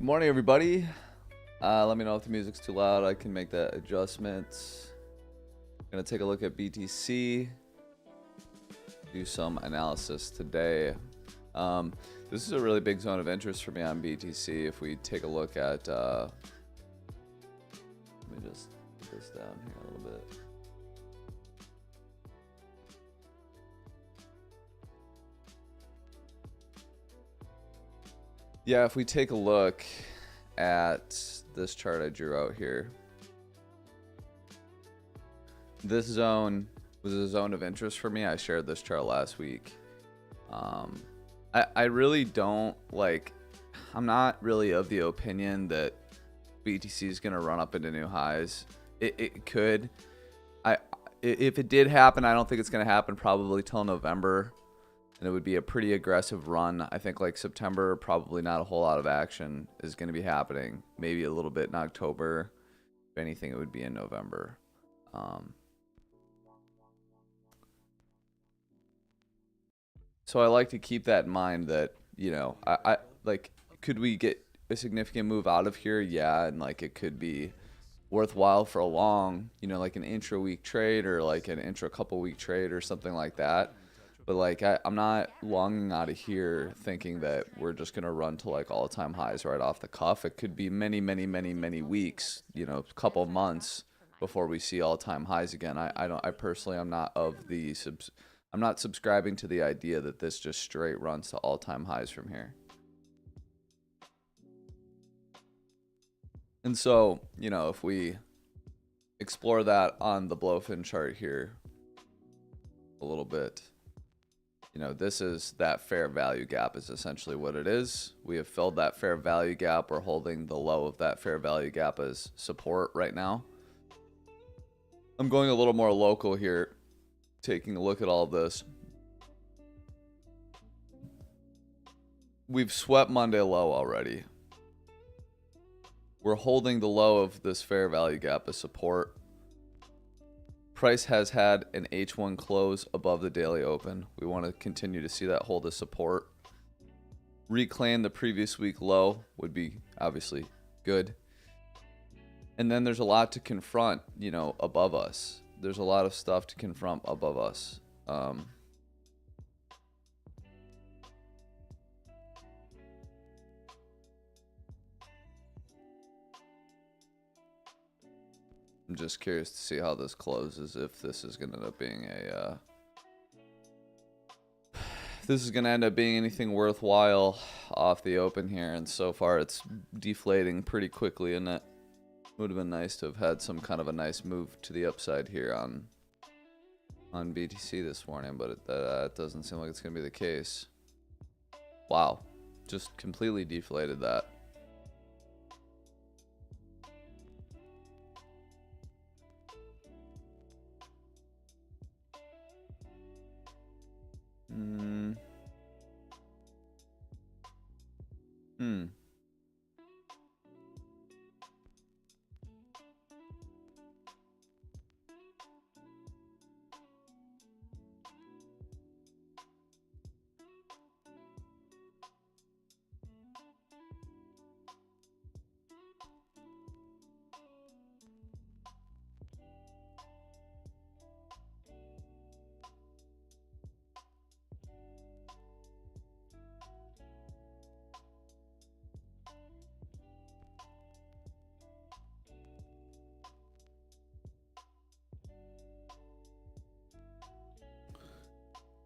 Good morning, everybody. Let me know if the music's too loud. I can make that adjustment. I'm gonna take a look at BTC, do some analysis today. This is a really big zone of interest for me on BTC. If we take a look at, let me just put this down here a little bit. Yeah, if we take a look at this chart I drew out here, this zone was a zone of interest for me. I shared this chart last week. I really don't like, I'm not really of the opinion that BTC is going to run up into new highs. It could. If it did happen, I don't think it's going to happen probably till November. And it would be a pretty aggressive run. I think like September, probably not a whole lot of action is going to be happening. Maybe a little bit in October. If anything, it would be in November. So I like to keep that in mind that, you know, I like, could we get a significant move out of here? Yeah, and like it could be worthwhile for a long, you know, like an intra-week trade or like an intra-couple-week trade or something like that. But like I'm not longing out of here thinking that we're just gonna run to like all-time highs right off the cuff. It could be many, many, many, many weeks, you know, a couple months before we see all-time highs again. I personally I'm not of the I'm not subscribing to the idea that this just straight runs to all-time highs from here. And so, you know, if we explore that on the BLOFIN chart here a little bit, you know, this is that fair value gap is essentially what it is. We have filled that fair value gap. We're holding the low of that fair value gap as support right now. I'm going a little more local here, taking a look at all this. We've swept Monday low already. We're holding the low of this fair value gap as support. Price has had an H1 close above the daily open. We want to continue to see that hold as support. Reclaim the previous week low would be obviously good. And then there's a lot to confront, you know, above us. There's a lot of stuff to confront above us. I'm just curious to see how this closes, if this is going to end up being a this is going to end up being anything worthwhile off the open here. And so far it's deflating pretty quickly, and it would have been nice to have had some kind of a nice move to the upside here on BTC this morning, but it doesn't seem like it's going to be the case. Wow, just completely deflated that.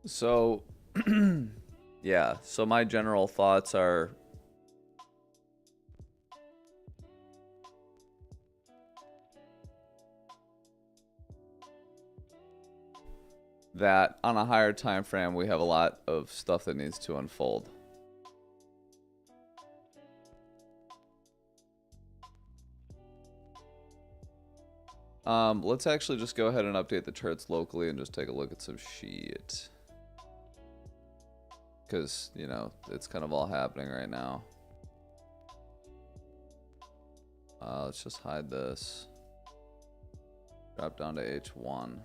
So, yeah, so my general thoughts are that on a higher time frame, we have a lot of stuff that needs to unfold. Let's actually just go ahead and update the charts locally and just take a look at some shit. Because, you know, it's kind of all happening right now. Let's just hide this. Drop down to H1.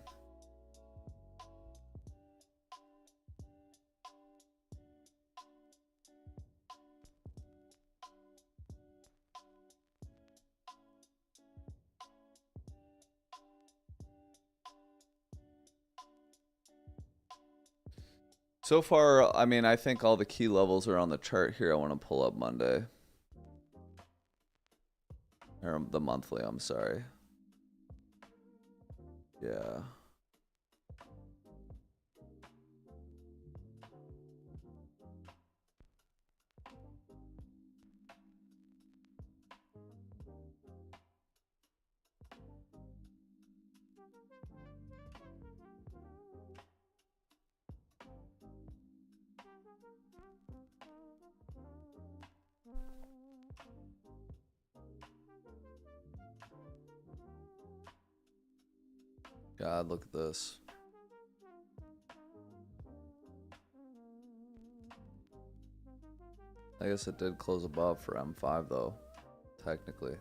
So far, I mean, I think all the key levels are on the chart here. I want to pull up Monday. Or the monthly, I'm sorry. Yeah. God, look at this. I guess it did close above for M5 though, technically.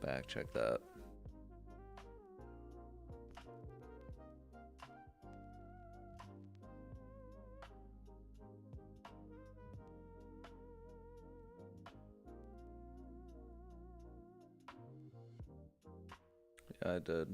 Back check that. Yeah, I did.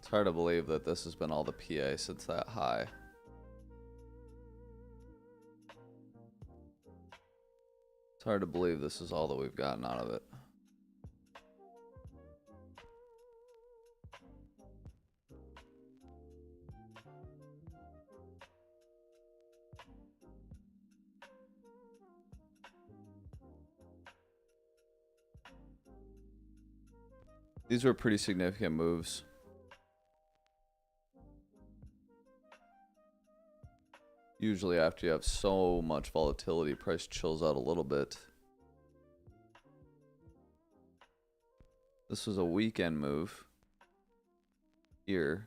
It's hard to believe that this has been all the PA since that high. It's hard to believe this is all that we've gotten out of it. These were pretty significant moves. Usually after you have so much volatility, price chills out a little bit. This was a weekend move here.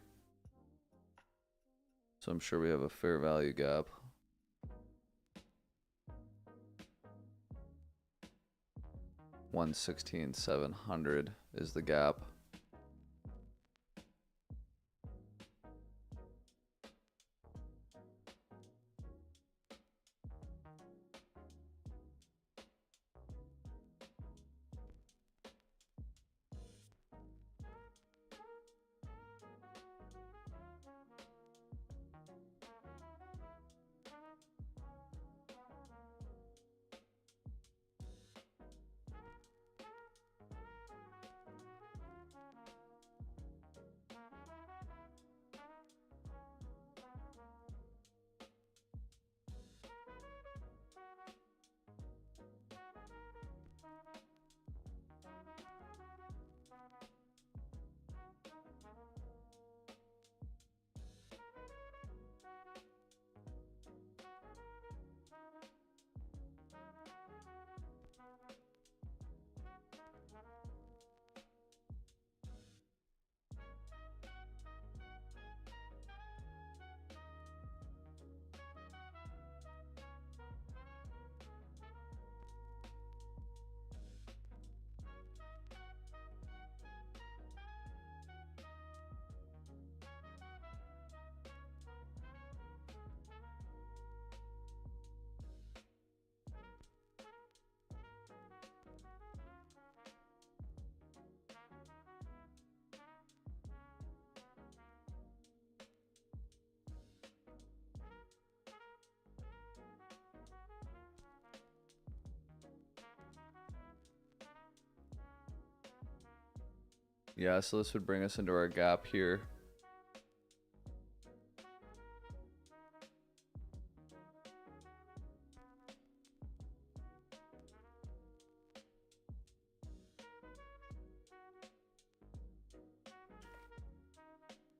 So I'm sure we have a fair value gap. $116,700 is the gap. Yeah, so this would bring us into our gap here.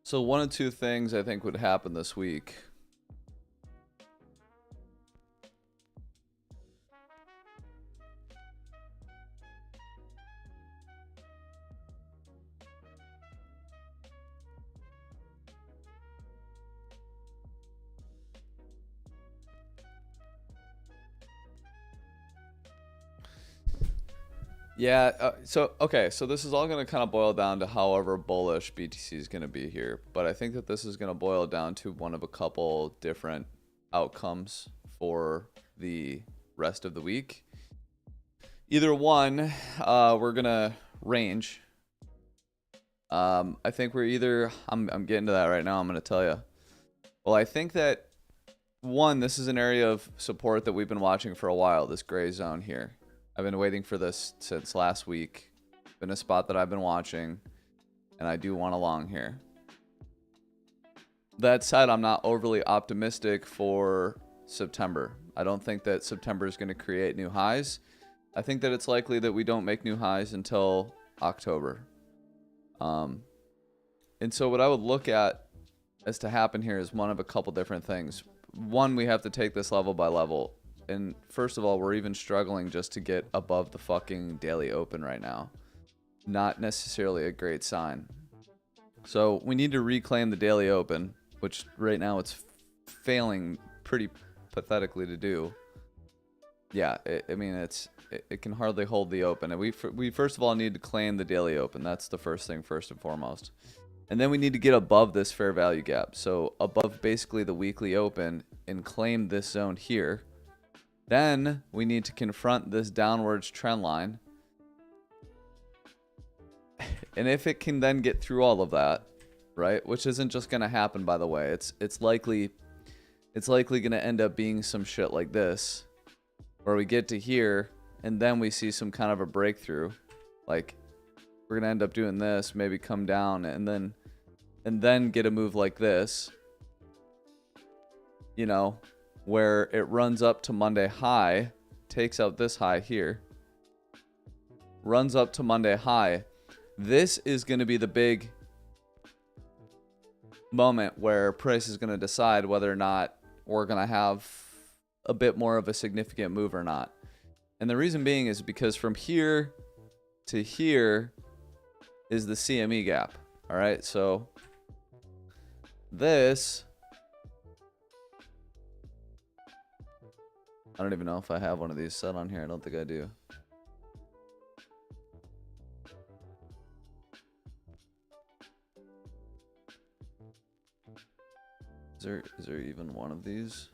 So one of two things I think would happen this week. Yeah, okay, so this is all going to kind of boil down to however bullish BTC is going to be here, but I think that this is going to boil down to one of a couple different outcomes for the rest of the week. Either one, we're going to range. I think we're either, I'm getting to that right now, I'm going to tell you. Well, I think that, one, this is an area of support that we've been watching for a while, this gray zone here. I've been waiting for this since last week. Been a spot that I've been watching, and I do want a long here. That said, I'm not overly optimistic for September. I don't think that September is going to create new highs. I think that it's likely that we don't make new highs until October. And so what I would look at as to happen here is one of a couple different things. One, we have to take this level by level. And first of all, we're even struggling just to get above the fucking daily open right now. Not necessarily a great sign. So we need to reclaim the daily open, which right now it's failing pretty pathetically to do. Yeah, it can hardly hold the open. And we first of all need to claim the daily open. That's the first thing, first and foremost. And then we need to get above this fair value gap. So above basically the weekly open and claim this zone here. Then we need to confront this downwards trend line. And if it can then get through all of that, right, which isn't just going to happen, by the way, it's likely going to end up being some shit like this, where we get to here and then we see some kind of a breakthrough. Like, we're going to end up doing this, maybe come down and then get a move like this, you know, where it runs up to Monday high, takes out this high here, runs up to Monday high. This is going to be the big moment where price is going to decide whether or not we're going to have a bit more of a significant move or not. And the reason being is because from here to here is the CME gap. All right, so this, I don't even know if I have one of these set on here. I don't think I do. Is there even one of these?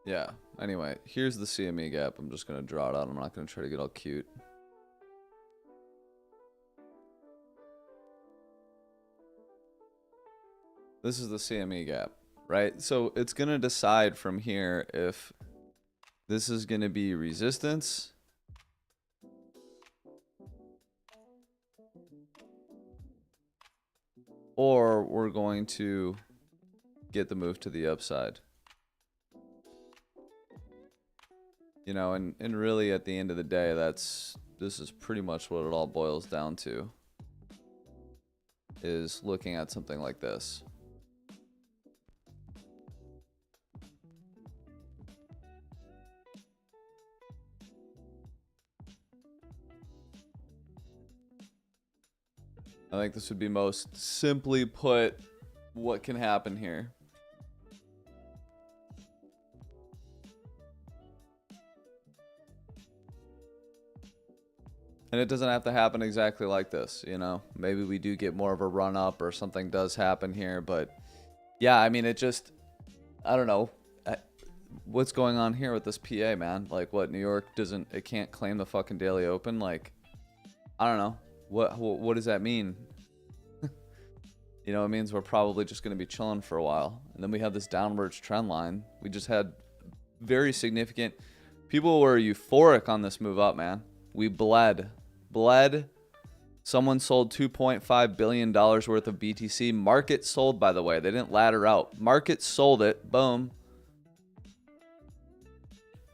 Yeah, anyway, here's the CME gap. I'm just going to draw it out. I'm not going to try to get all cute. This is the CME gap, right? So it's going to decide from here if this is going to be resistance or we're going to get the move to the upside. You know, and really at the end of the day, this is pretty much what it all boils down to, is looking at something like this. I think this would be most simply put what can happen here. And it doesn't have to happen exactly like this, you know. Maybe we do get more of a run up or something does happen here. But yeah, I mean, it just, I don't know. What's going on here with this PA, man? Like, what, New York it can't claim the fucking daily open? Like, I don't know. What does that mean? You know, it means we're probably just going to be chilling for a while. And then we have this downwards trend line. We just had very significant, people were euphoric on this move up, man. We bled Someone sold $2.5 billion worth of BTC. Market sold, by the way. They didn't ladder out. Market sold it. Boom.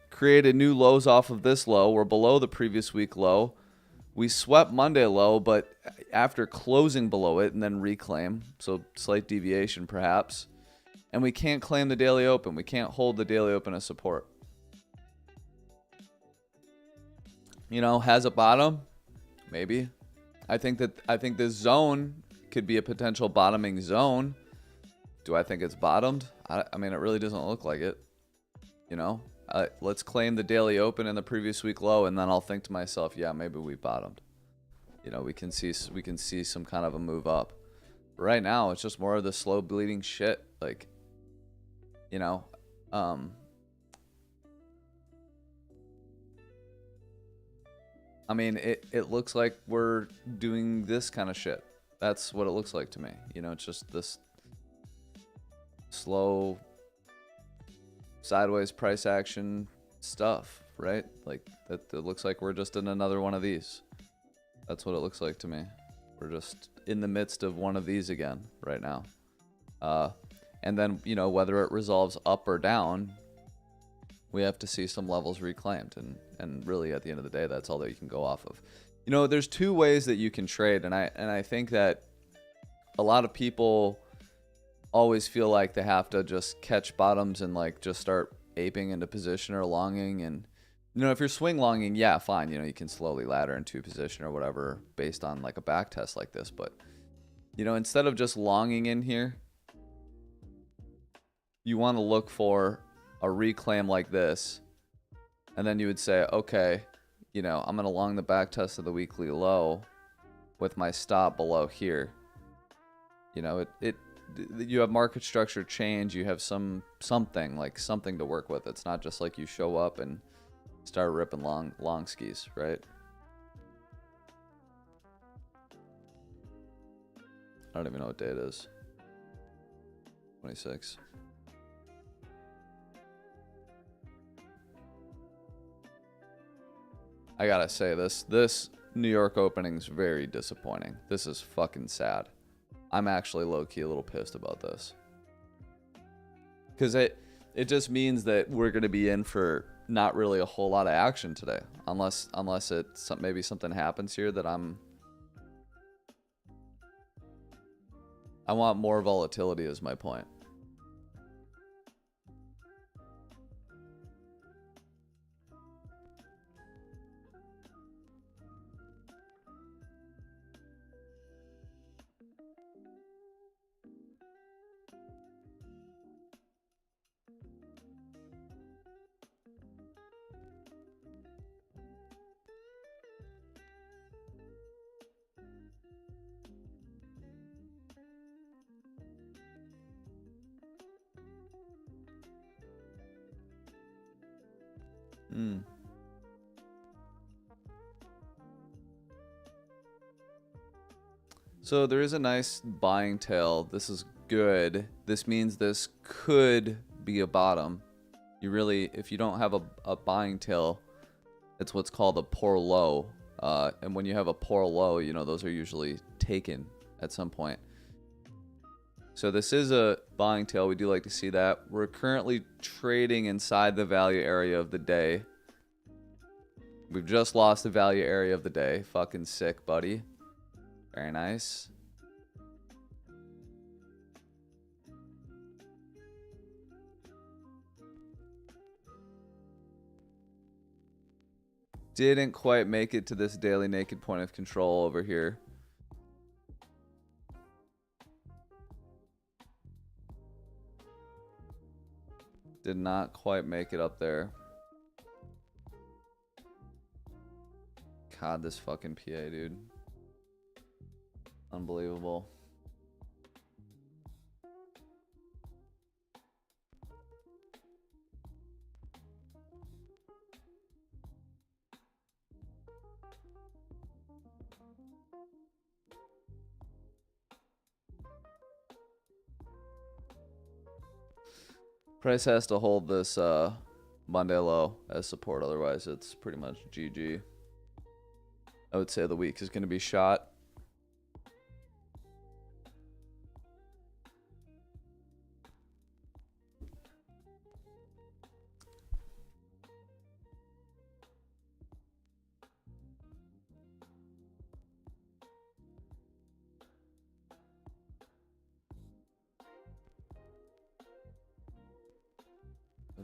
Created new lows off of this low. We're below the previous week low. We swept Monday low, but after closing below it and then reclaim. So slight deviation perhaps. And we can't claim the daily open. We can't hold the daily open as support. You know, has a bottom? Maybe. I think this zone could be a potential bottoming zone. Do I think it's bottomed? I mean, it really doesn't look like it. You know, let's claim the daily open and the previous week low, and then I'll think to myself, yeah, maybe we bottomed. You know, we can see some kind of a move up. But right now, it's just more of the slow bleeding shit. Like, you know, I mean, it looks like we're doing this kind of shit. That's what it looks like to me. You know, it's just this slow sideways price action stuff, right? Like that it looks like we're just in another one of these. That's what it looks like to me. We're just in the midst of one of these again right now. And then, you know, whether it resolves up or down, we have to see some levels reclaimed. And really, at the end of the day, that's all that you can go off of. You know, there's two ways that you can trade. And I think that a lot of people always feel like they have to just catch bottoms and like just start aping into position or longing. And, you know, if you're swing longing, yeah, fine. You know, you can slowly ladder into position or whatever based on like a back test like this. But, you know, instead of just longing in here, you want to look for a reclaim like this. And then you would say, okay, you know, I'm going to long the back test of the weekly low with my stop below here. You know, you have market structure change. You have something to work with. It's not just like you show up and start ripping long skis, right? I don't even know what day it is. 26. I gotta say, this New York opening is very disappointing. This is fucking sad. I'm actually low-key a little pissed about this. Because it just means that we're going to be in for not really a whole lot of action today. Unless maybe something happens here that I want more volatility is my point. So there is a nice buying tail. This is good. This means this could be a bottom. You really, if you don't have a buying tail, it's what's called a poor low. And when you have a poor low, you know, those are usually taken at some point. So this is a buying tail. We do like to see that. We're currently trading inside the value area of the day. We've just lost the value area of the day. Fucking sick, buddy. Very nice. Didn't quite make it to this daily naked point of control over here. Did not quite make it up there. God, this fucking PA, dude. Unbelievable. Price has to hold this Monday low as support, otherwise it's pretty much GG. I would say the week is going to be shot.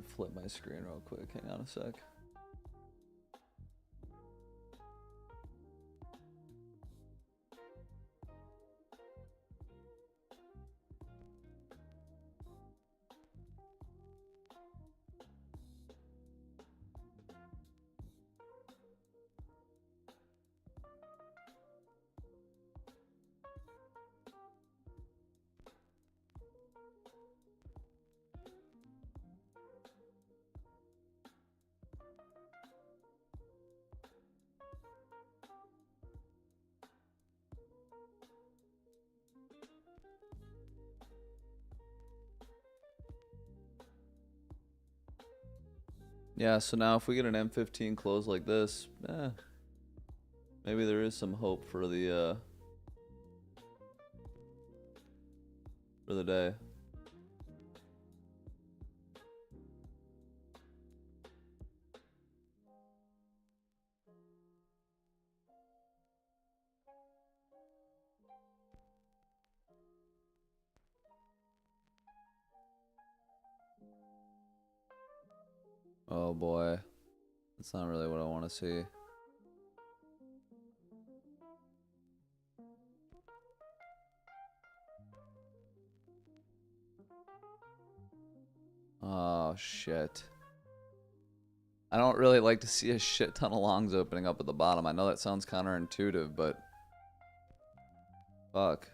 flip my screen real quick. Hang on a sec. Yeah, so now if we get an M15 close like this, maybe there is some hope for the day. Oh boy, that's not really what I want to see. Oh shit. I don't really like to see a shit ton of longs opening up at the bottom. I know that sounds counterintuitive, but fuck.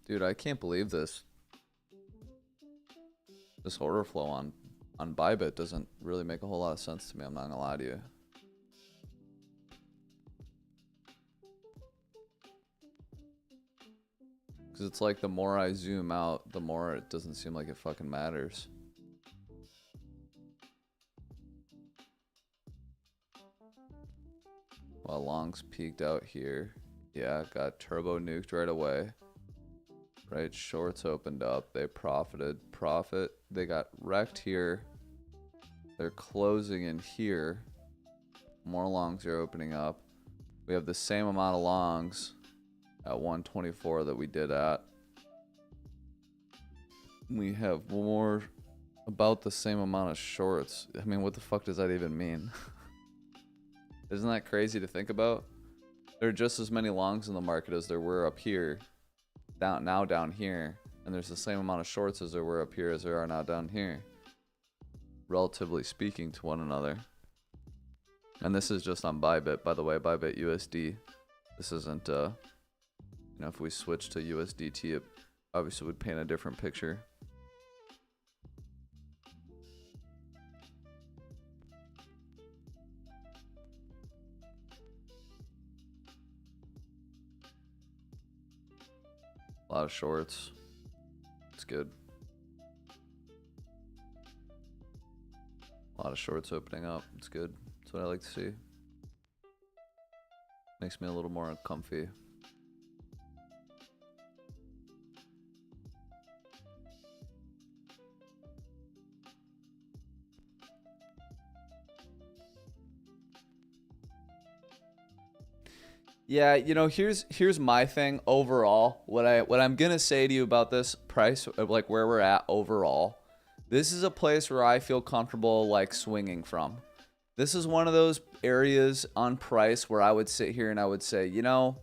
Dude, I can't believe this. This order flow on BITGET doesn't really make a whole lot of sense to me. I'm not gonna lie to you. Because it's like the more I zoom out, the more it doesn't seem like it fucking matters. While longs peaked out here. Yeah, got turbo nuked right away. Right, shorts opened up. They profited. They got wrecked here. They're closing in here. More longs are opening up. We have the same amount of longs at 124 that we did at. We have more, about the same amount of shorts. I mean, what the fuck does that even mean? Isn't that crazy to think about? There are just as many longs in the market as there were up here. Down here, and there's the same amount of shorts as there were up here as there are now down here, relatively speaking to one another. And this is just on BITGET, by the way. BITGET USD. This isn't you know, if we switch to USDT, it obviously would paint a different picture. A lot of shorts. It's good. A lot of shorts opening up. It's good. That's what I like to see. Makes me a little more comfy. Yeah, you know, here's my thing overall. What I'm gonna say to you about this price, like where we're at overall, this is a place where I feel comfortable like swinging from. This is one of those areas on price where I would sit here and I would say, you know,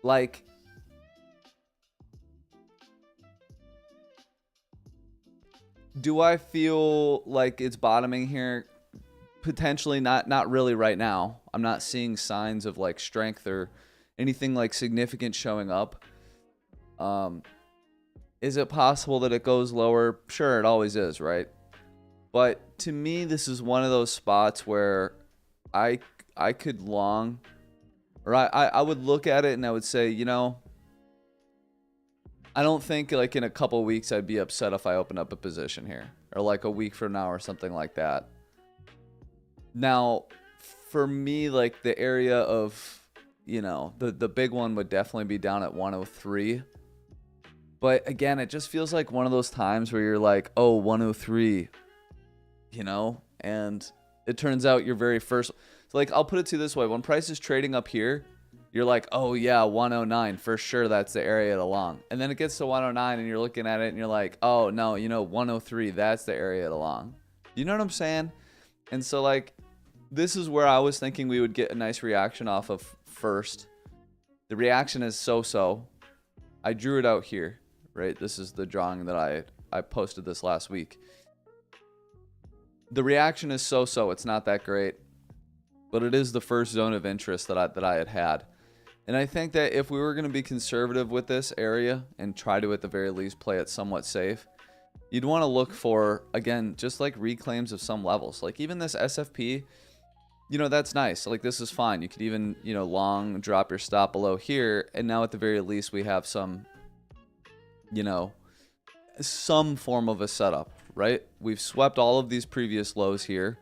like, do I feel like it's bottoming here? Potentially not really right now. I'm not seeing signs of like strength or anything like significant showing up. Is it possible that it goes lower? Sure, it always is, right? But to me, this is one of those spots where I could long, or I would look at it and I would say, you know, I don't think like in a couple weeks I'd be upset if I open up a position here, or like a week from now or something like that. Now, for me, like the area of, you know, the big one would definitely be down at 103. But again, it just feels like one of those times where you're like, oh, 103, you know, and it turns out your very first, so like I'll put it to you this way: when price is trading up here, you're like, oh yeah, 109 for sure, that's the area to long. And then it gets to 109 and you're looking at it and you're like, oh no, you know, 103, that's the area to long. You know what I'm saying? And so like this is where I was thinking we would get a nice reaction off of first. The reaction is so. I drew it out here, right? This is the drawing that I posted this last week. The reaction is so. It's not that great, but it is the first zone of interest that I had. And I think that if we were going to be conservative with this area and try to at the very least play it somewhat safe, you'd want to look for, again, just like reclaims of some levels. Like even this SFP, you know, that's nice. Like this is fine. You could even, you know, long drop your stop below here. And now at the very least we have some, you know, some form of a setup, right? We've swept all of these previous lows here,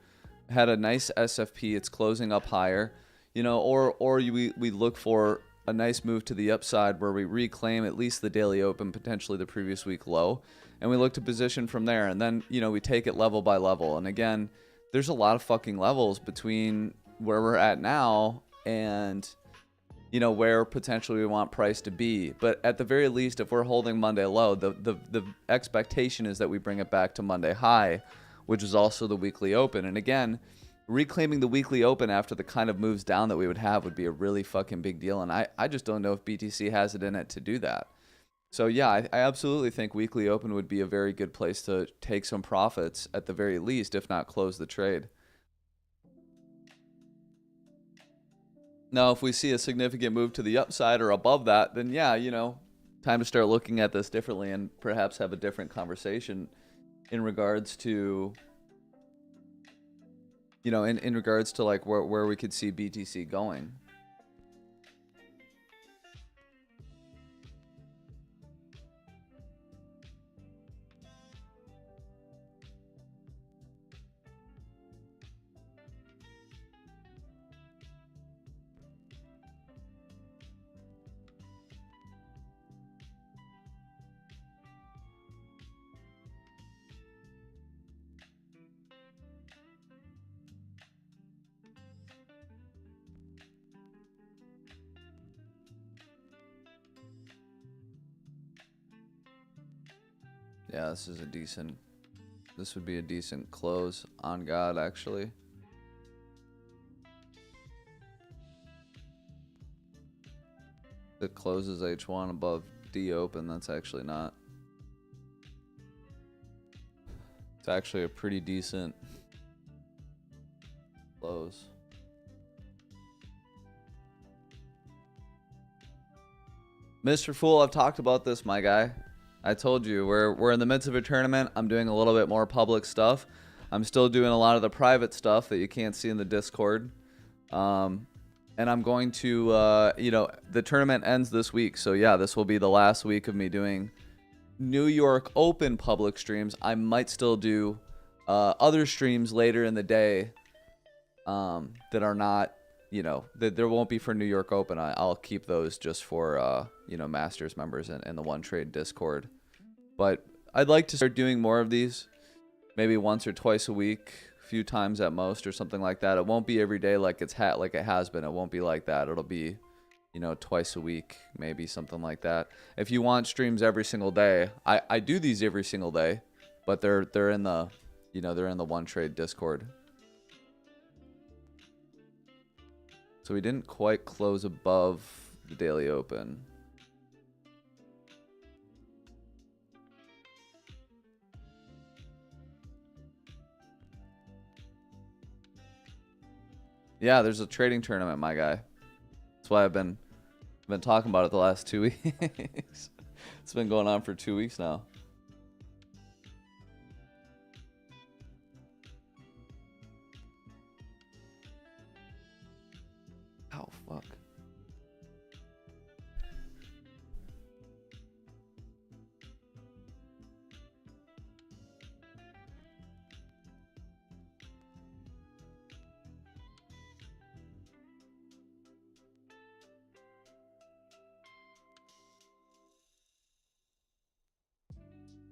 had a nice SFP. It's closing up higher, you know, or we look for a nice move to the upside where we reclaim at least the daily open, potentially the previous week low, and we look to position from there. And then, you know, we take it level by level. And again, there's a lot of fucking levels between where we're at now and, you know, where potentially we want price to be. But at the very least, if we're holding Monday low, the expectation is that we bring it back to Monday high, which is also the weekly open. And again, reclaiming the weekly open after the kind of moves down that we would have would be a really fucking big deal. And I just don't know if BTC has it in it to do that. So yeah, I absolutely think weekly open would be a very good place to take some profits at the very least, if not close the trade. Now, if we see a significant move to the upside or above that, then yeah, you know, time to start looking at this differently and perhaps have a different conversation in regards to, you know, in regards to like where we could see BTC going. Yeah, this would be a decent close on God, actually. It closes H1 above D open. That's actually not. It's actually a pretty decent close. Mr. Fool, I've talked about this, my guy. I told you, we're in the midst of a tournament. I'm doing a little bit more public stuff. I'm still doing a lot of the private stuff that you can't see in the Discord. And I'm going to, you know, the tournament ends this week. So yeah, this will be the last week of me doing New York Open public streams. I might still do other streams later in the day that are not, you know, that there won't be for New York Open. I'll keep those just for, you know, Masters members and the One Trade Discord. But I'd like to start doing more of these, maybe once or twice a week, a few times at most or something like that. It won't be every day like it has been. It won't be like that. It'll be, you know, twice a week, maybe something like that. If you want streams every single day, I do these every single day, but they're in the, you know, they're in the One Trade Discord. So we didn't quite close above the daily open. Yeah, there's a trading tournament, my guy. That's why I've been talking about it the last 2 weeks. It's been going on for 2 weeks now. Oh, fuck.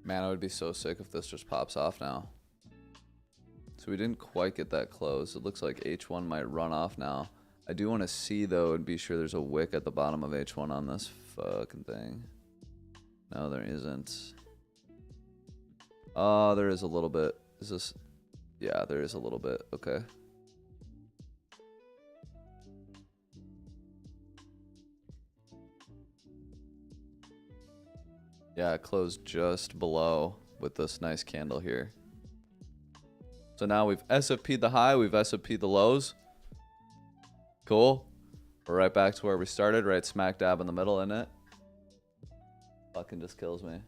Man, I would be so sick if this just pops off now. So we didn't quite get that close. It looks like H1 might run off now. I do want to see, though, and be sure there's a wick at the bottom of H1 on this fucking thing. No, there isn't. Oh, there is a little bit. Is this... Yeah, there is a little bit. Okay. Yeah, it closed just below with this nice candle here. So now we've SFP'd the high, we've SFP'd the lows. Cool. We're right back to where we started, right smack dab in the middle, isn't it? Fucking just kills me.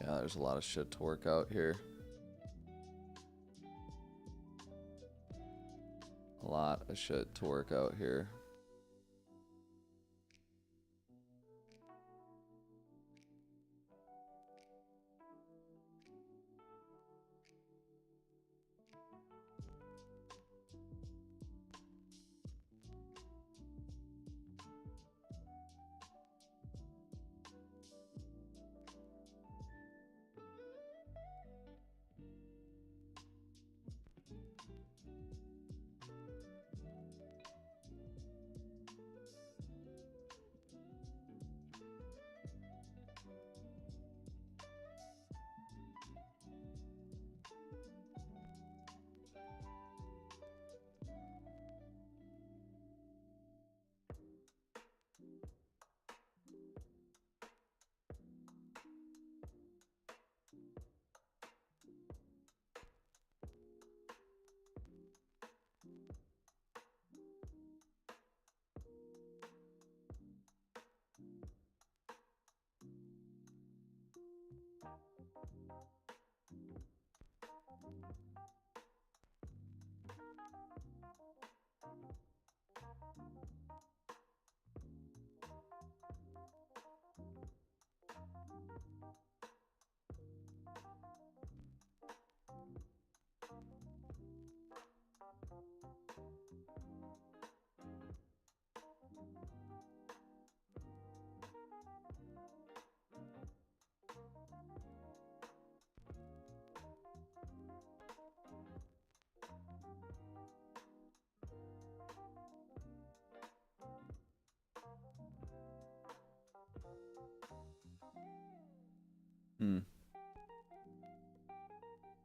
Yeah, there's a lot of shit to work out here. A lot of shit to work out here.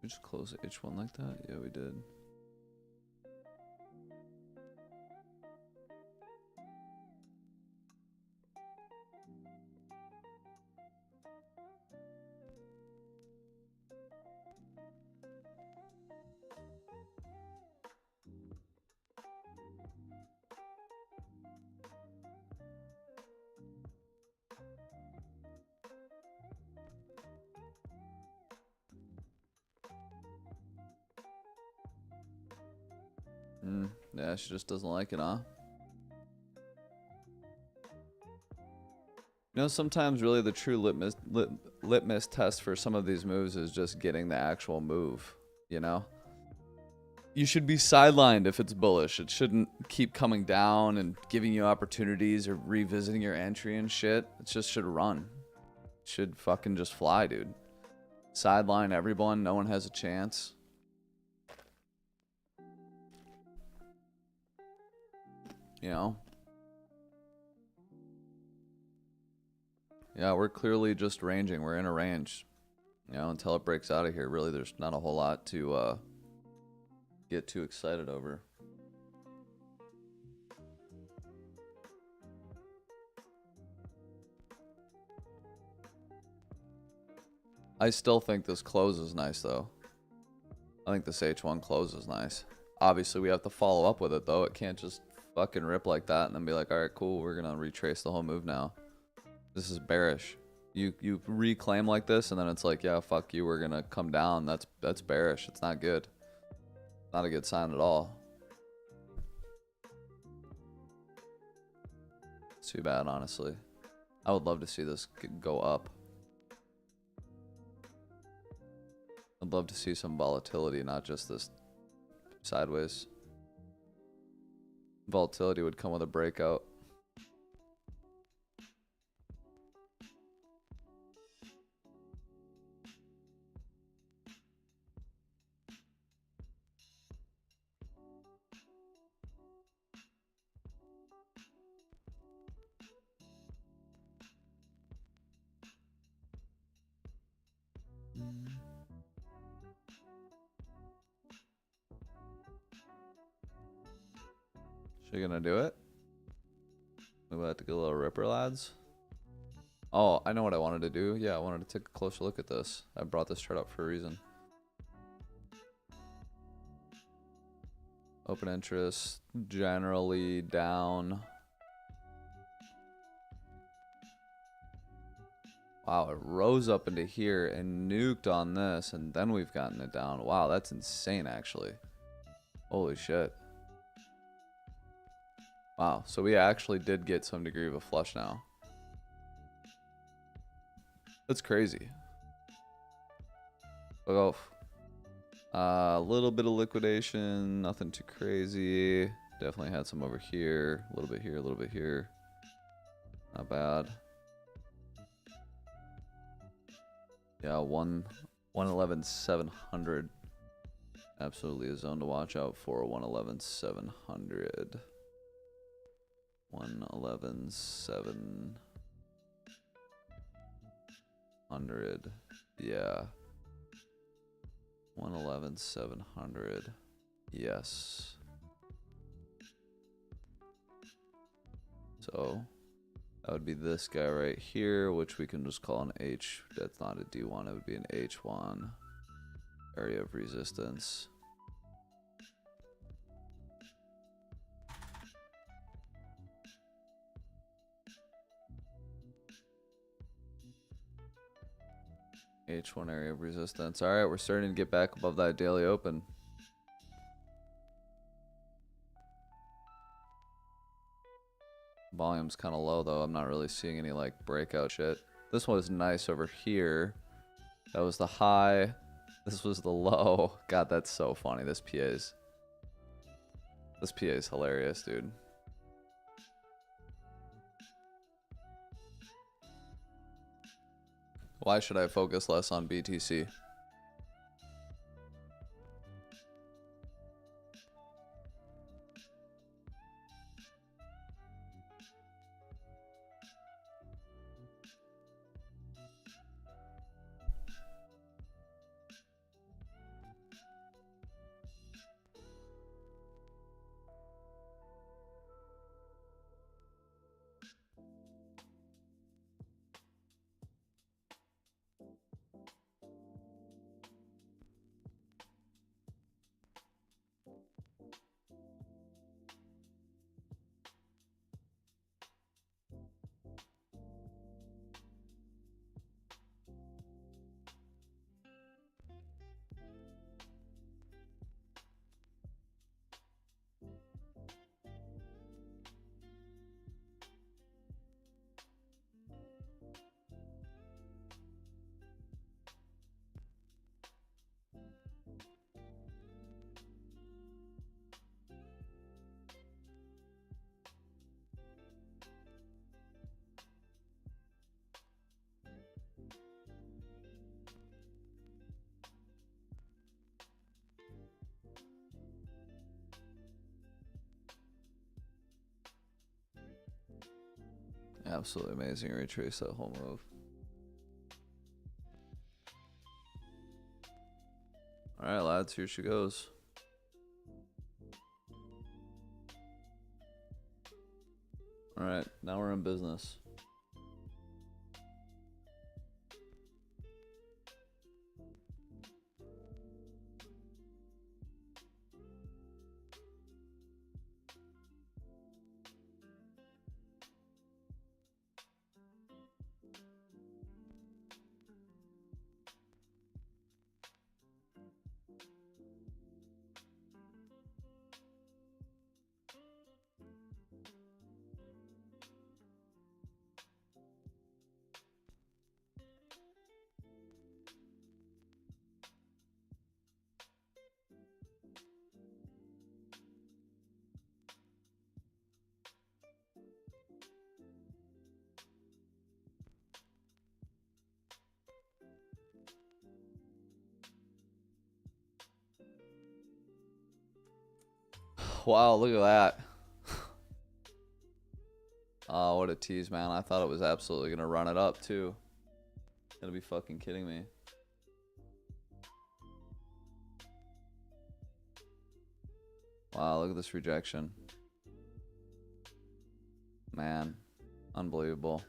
We just close H1 like that? Yeah, we did. Yeah, she just doesn't like it, huh? You know, sometimes really the true litmus test for some of these moves is just getting the actual move, you know? You should be sidelined if it's bullish. It shouldn't keep coming down and giving you opportunities or revisiting your entry and shit. It just should run. It should fucking just fly, dude. Sideline everyone. No one has a chance. you know? Yeah, we're clearly just ranging. We're in a range. You know, until it breaks out of here, really, there's not a whole lot to get too excited over. I still think this close is nice, though. I think this H1 close is nice. Obviously, we have to follow up with it, though. It can't just fucking rip like that and then be like, all right, cool, we're going to retrace the whole move now. This is bearish. You reclaim like this, and then it's like, yeah, fuck you, we're going to come down. That's bearish. It's not good. Not a good sign at all. It's too bad, honestly. I would love to see this go up. I'd love to see some volatility, not just this sideways. Volatility would come with a breakout. She gonna do it? We about to get a little ripper, lads. Oh, I know what I wanted to do. Yeah, I wanted to take a closer look at this. I brought this chart up for a reason. Open interest generally down. Wow, it rose up into here and nuked on this, and then we've gotten it down. Wow, that's insane, actually. Holy shit. Wow, so we actually did get some degree of a flush now. That's crazy. Look off. A little bit of liquidation, nothing too crazy. Definitely had some over here, a little bit here, a little bit here. Not bad. Yeah, 111,700. Absolutely a zone to watch out for. 111,700. 111,700. Yeah. 111,700. Yes. So that would be this guy right here, which we can just call an H. That's not a D1. It would be an H1. Area of resistance. H1 area of resistance. All right, we're starting to get back above that daily open. Volume's kind of low, though. I'm not really seeing any, like, breakout shit. This one is nice over here. That was the high. This was the low. God, that's so funny. This PA is hilarious, dude. Why should I focus less on BTC? Absolutely amazing. Retrace that whole move. Alright, lads, here she goes. Alright, now we're in business. Wow, look at that. Oh, what a tease, man. I thought it was absolutely going to run it up, too. Gotta be fucking kidding me. Wow, look at this rejection. Man, unbelievable.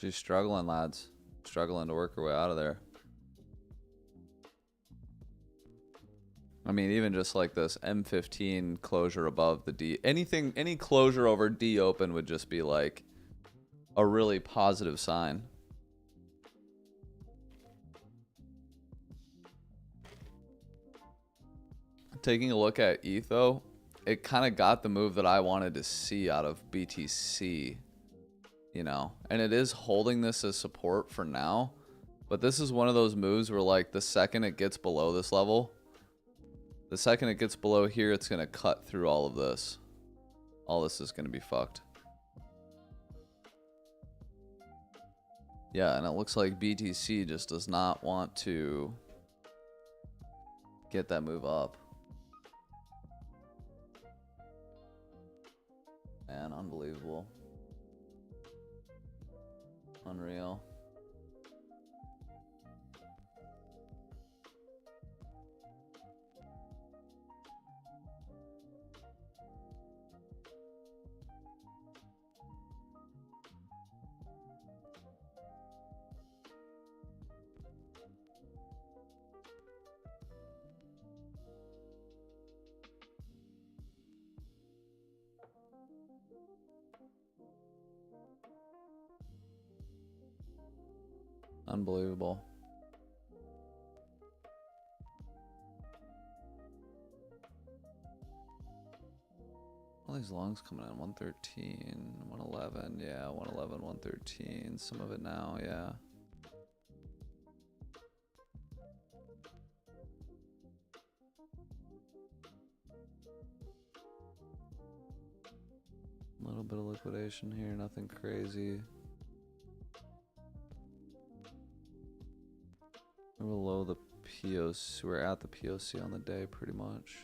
She's struggling, lads. Struggling to work her way out of there. I mean, even just like this M15 closure above the D. Anything, any closure over D open would just be like a really positive sign. Taking a look at Etho, it kind of got the move that I wanted to see out of BTC. You know, and it is holding this as support for now, but this is one of those moves where like the second it gets below this level, the second it gets below here, it's going to cut through all of this. All this is going to be fucked. Yeah, and it looks like BTC just does not want to get that move up. Man, unbelievable. Unreal. Unbelievable. All these longs coming in. 113, 111. Yeah, 111, 113. Some of it now, yeah. A little bit of liquidation here, nothing crazy. We're below the POC. We're at the POC on the day pretty much.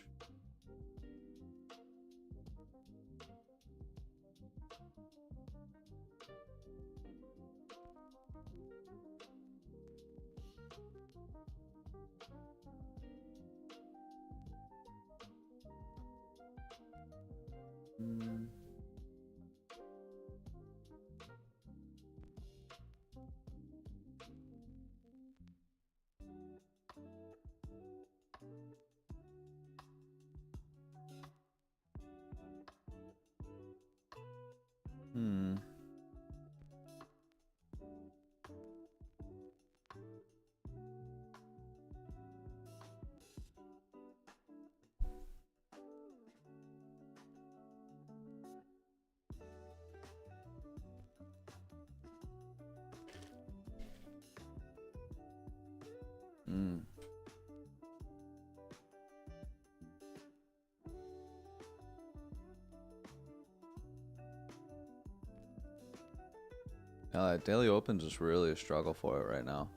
Daily Open's just really a struggle for it right now.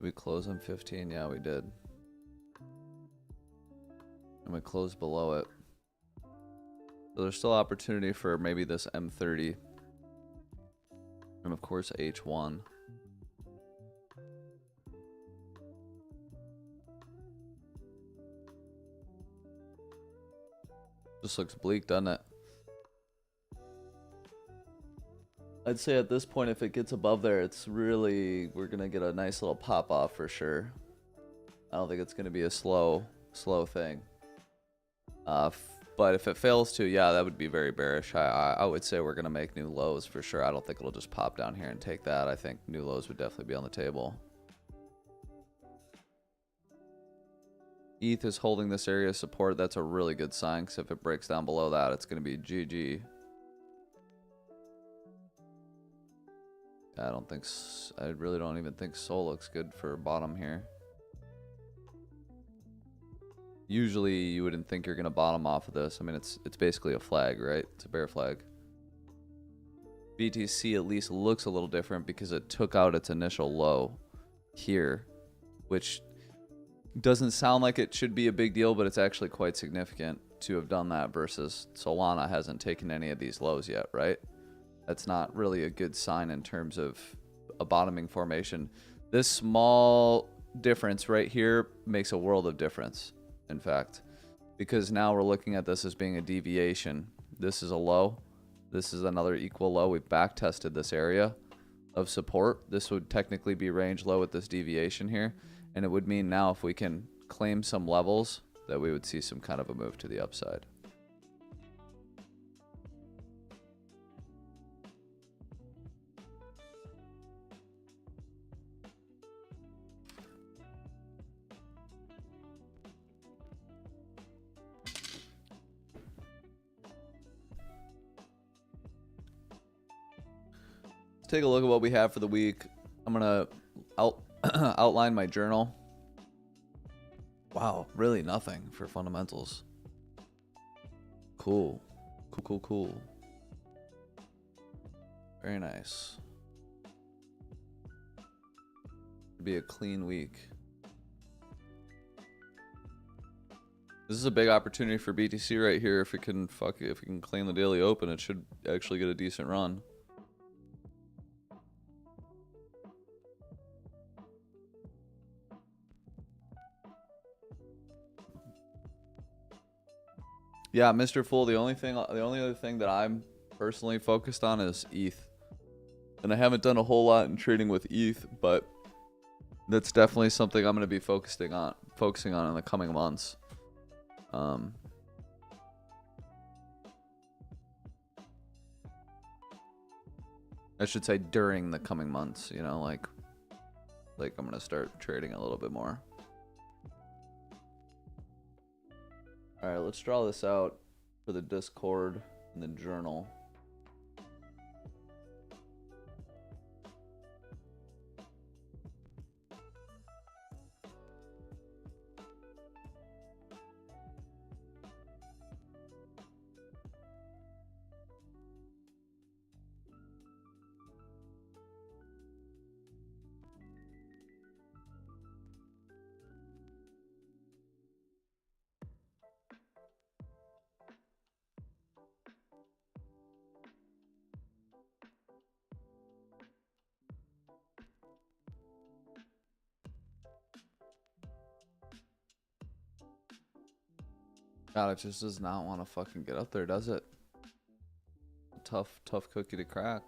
Did we close on 15? Yeah, we did. And we closed below it. So there's still opportunity for maybe this M30. And of course H1. Just looks bleak, doesn't it? I'd say at this point, if it gets above there, it's really, we're going to get a nice little pop off for sure. I don't think it's going to be a slow thing. But if it fails to, yeah, that would be very bearish. I would say we're going to make new lows for sure. I don't think it'll just pop down here and take that. I think new lows would definitely be on the table. ETH is holding this area of support. That's a really good sign, because if it breaks down below that, it's going to be GG. I really don't even think Sol looks good for bottom here. Usually you wouldn't think you're going to bottom off of this. I mean, it's basically a flag, right? It's a bear flag. BTC at least looks a little different because it took out its initial low here, which doesn't sound like it should be a big deal, but it's actually quite significant to have done that versus Solana hasn't taken any of these lows yet, right? That's not really a good sign in terms of a bottoming formation. This small difference right here makes a world of difference, in fact, because now we're looking at this as being a deviation. This is a low. This is another equal low. We've back tested this area of support. This would technically be range low with this deviation here. And it would mean now if we can claim some levels that we would see some kind of a move to the upside. Take a look at what we have for the week. I'm gonna outline my journal. Wow, really nothing for fundamentals. Cool. Cool. Very nice. It'd be a clean week. This is a big opportunity for BTC right here. If it can claim the daily open, it should actually get a decent run. Yeah, Mr. Fool, the only other thing that I'm personally focused on is ETH. And I haven't done a whole lot in trading with ETH, but that's definitely something I'm going to be focusing on in the coming months. I should say during the coming months, you know, like I'm going to start trading a little bit more. All right, let's draw this out for the Discord and the journal. God, it just does not want to fucking get up there, does it? Tough cookie to crack.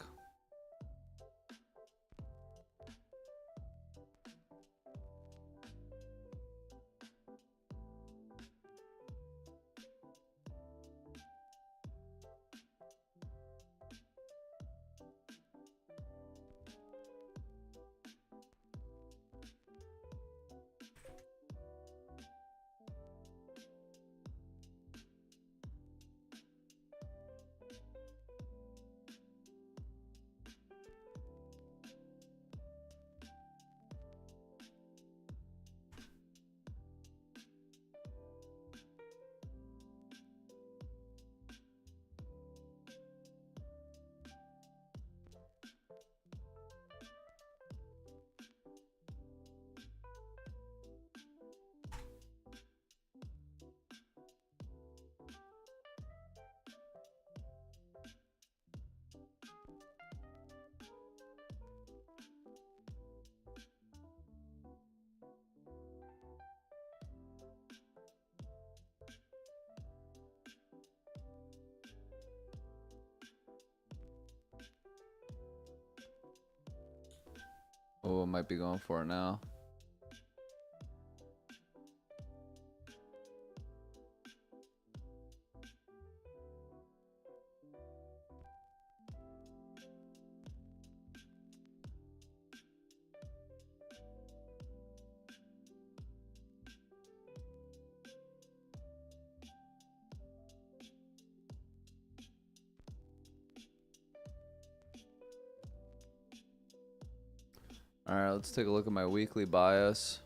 Oh, I might be going for it now. All right, let's take a look at my weekly bias.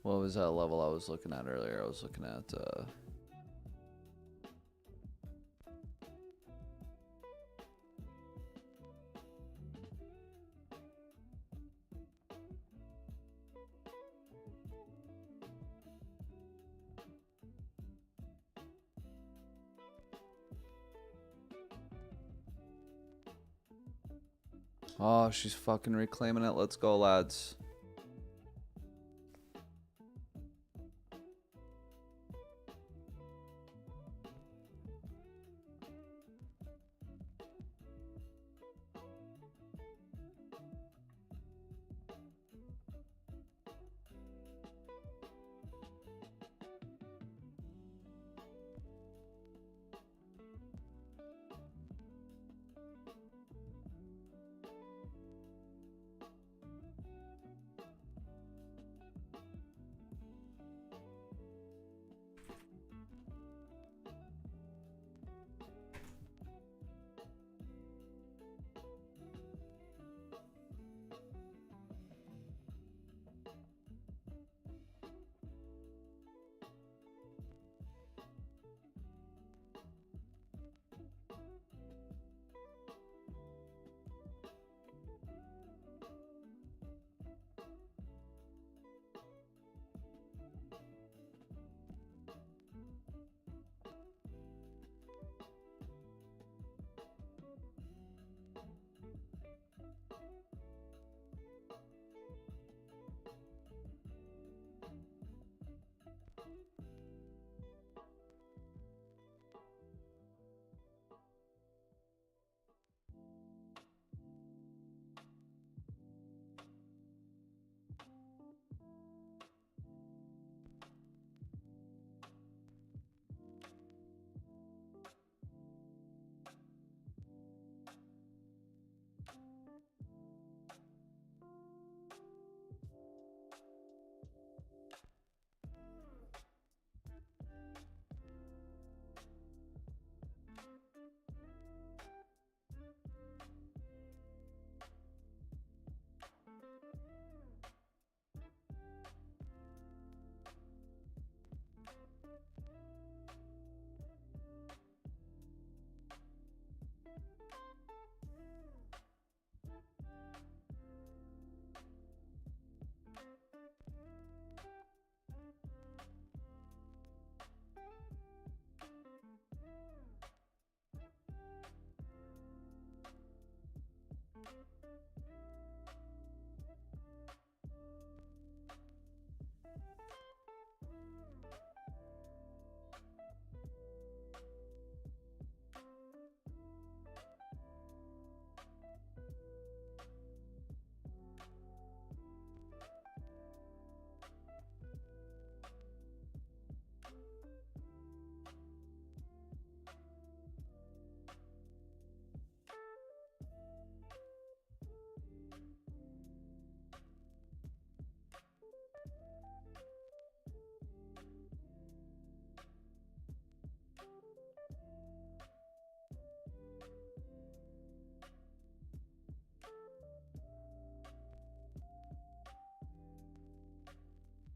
What was that level I was looking at earlier? I was looking at oh, she's fucking reclaiming it. Let's go, lads.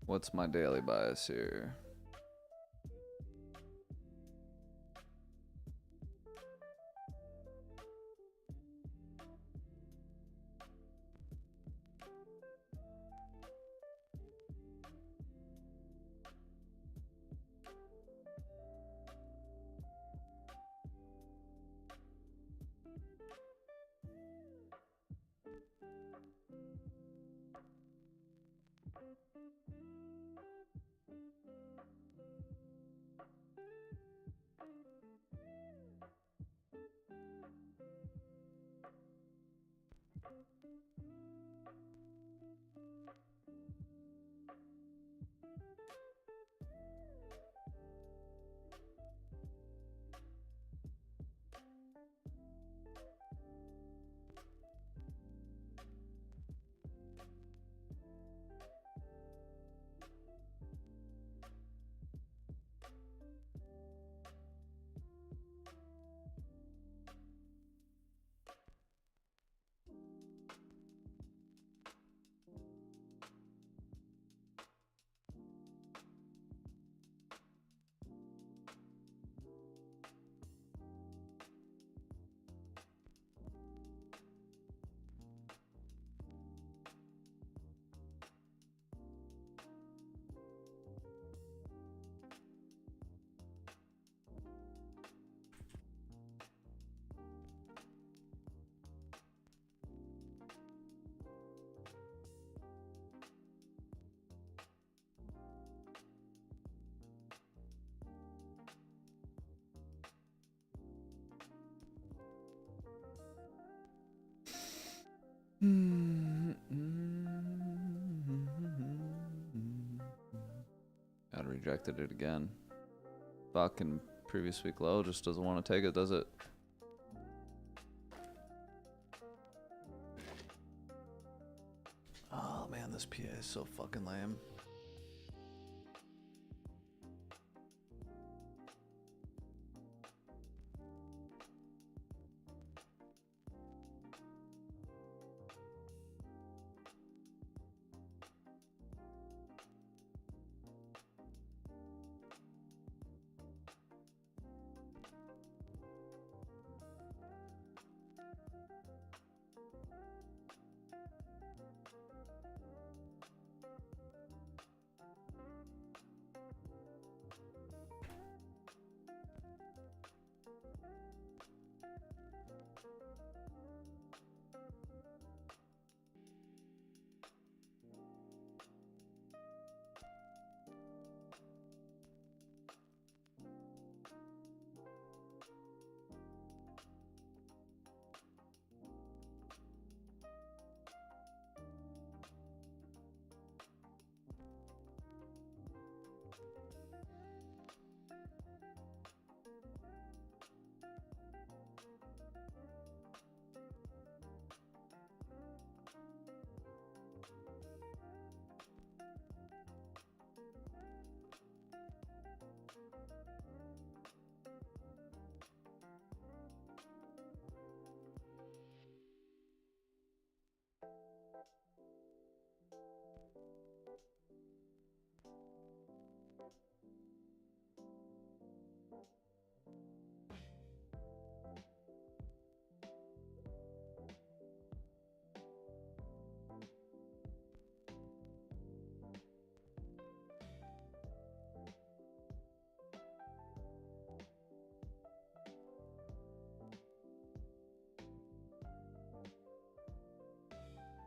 What's my daily bias here? God, rejected it again. Fucking previous week low just doesn't want to take it, does it? Oh man, this PA is so fucking lame.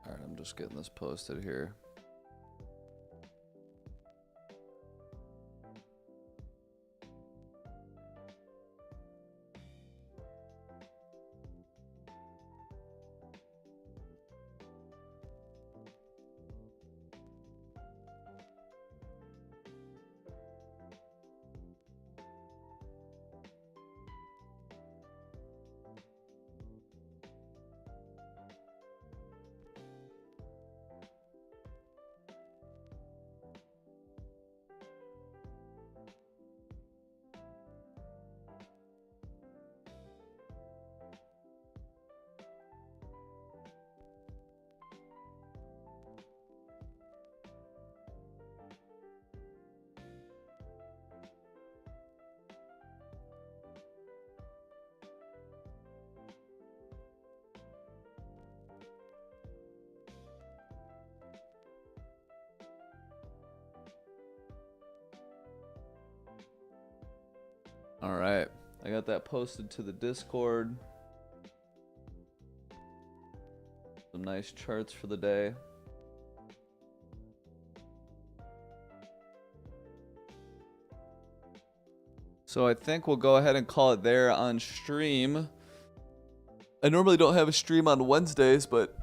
Alright, I'm just getting this posted here. All right, I got that posted to the Discord. Some nice charts for the day. So I think we'll go ahead and call it there on stream. I normally don't have a stream on Wednesdays, but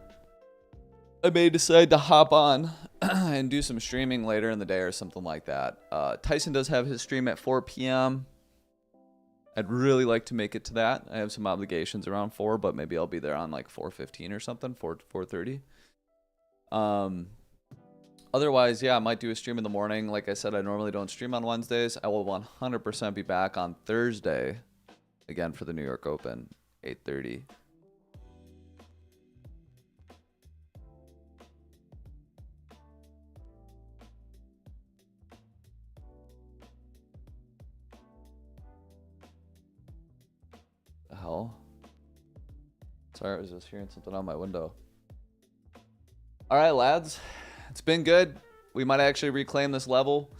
I may decide to hop on and do some streaming later in the day or something like that. Tyson does have his stream at 4 p.m. I'd really like to make it to that. I have some obligations around 4, but maybe I'll be there on like 4:15 or something, 4:30. Otherwise, yeah, I might do a stream in the morning. Like I said, I normally don't stream on Wednesdays. I will 100% be back on Thursday, again for the New York Open, 8:30. The hell? Sorry, I was just hearing something on my window. All right, lads. It's been good. We might actually reclaim this level.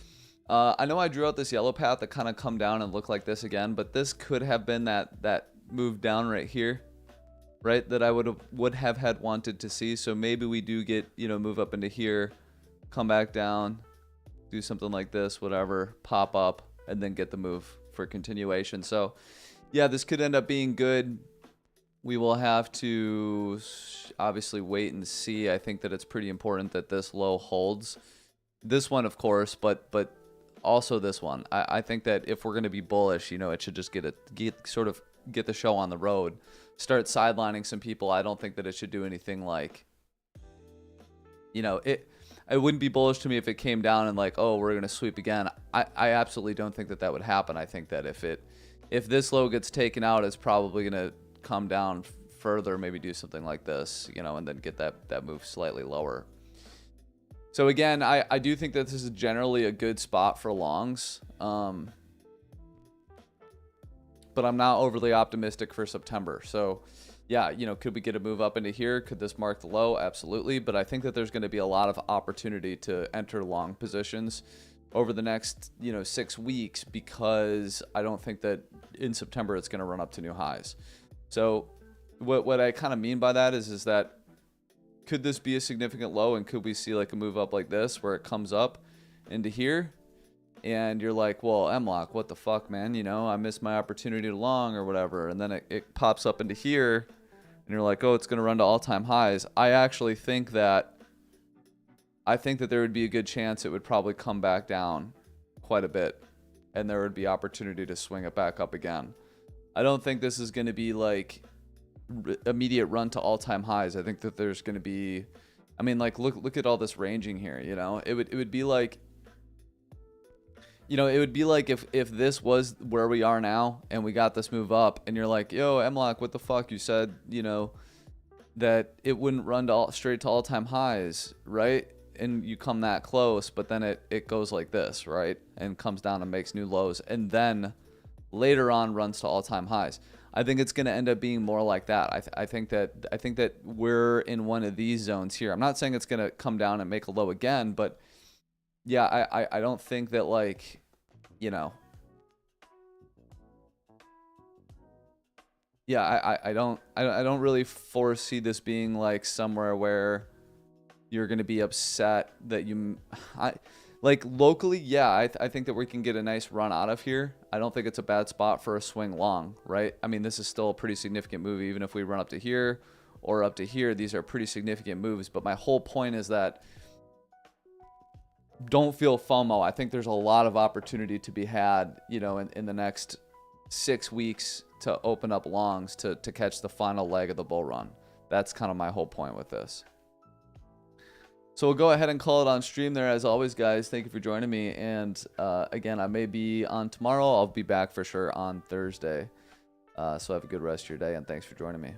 I know I drew out this yellow path that kind of come down and look like this again, but this could have been that move down right here, right? That I would have had wanted to see. So maybe we do get, move up into here, come back down, do something like this, whatever, pop up, and then get the move for continuation. So yeah, this could end up being good. We will have to obviously wait and see. I think that it's pretty important that this low holds. This one, of course, but also this one. I think that if we're going to be bullish, it should just get the show on the road. Start sidelining some people. I don't think that it should do anything like, it wouldn't be bullish to me if it came down and like, oh, we're going to sweep again. I absolutely don't think that would happen. I think that if this low gets taken out, it's probably going to come down further, maybe do something like this, and then get that move slightly lower. So again, I do think that this is generally a good spot for longs, but I'm not overly optimistic for September. So yeah, could we get a move up into here? Could this mark the low? Absolutely. But I think that there's going to be a lot of opportunity to enter long positions over the next 6 weeks, because I don't think that in September it's going to run up to new highs. So what I kind of mean by that is that could this be a significant low, and could we see like a move up like this where it comes up into here and you're like, well, MLOC, what the fuck, man? I missed my opportunity to long or whatever. And then it pops up into here and you're like, oh, it's going to run to all-time highs. I actually think that there would be a good chance it would probably come back down quite a bit, and there would be opportunity to swing it back up again. I don't think this is going to be like immediate run to all-time highs. I think that there's going to be, look at all this ranging here. It would be like, if this was where we are now and we got this move up, and you're like, yo, MLOC, what the fuck? You said, that it wouldn't run straight to all-time highs, right? And you come that close, but then it goes like this, right? And comes down and makes new lows, and then later on runs to all-time highs. I think it's going to end up being more like that. I think that we're in one of these zones here. I'm not saying it's going to come down and make a low again, but yeah, I don't think that, like, yeah, I don't really foresee this being like somewhere where you're going to be upset that like locally, yeah, I think that we can get a nice run out of here. I don't think it's a bad spot for a swing long, right? This is still a pretty significant move. Even if we run up to here or up to here, these are pretty significant moves. But my whole point is that don't feel FOMO. I think there's a lot of opportunity to be had, in the next 6 weeks to open up longs to catch the final leg of the bull run. That's kind of my whole point with this. So we'll go ahead and call it on stream there. As always, guys, thank you for joining me. And again, I may be on tomorrow. I'll be back for sure on Thursday. So have a good rest of your day, and thanks for joining me.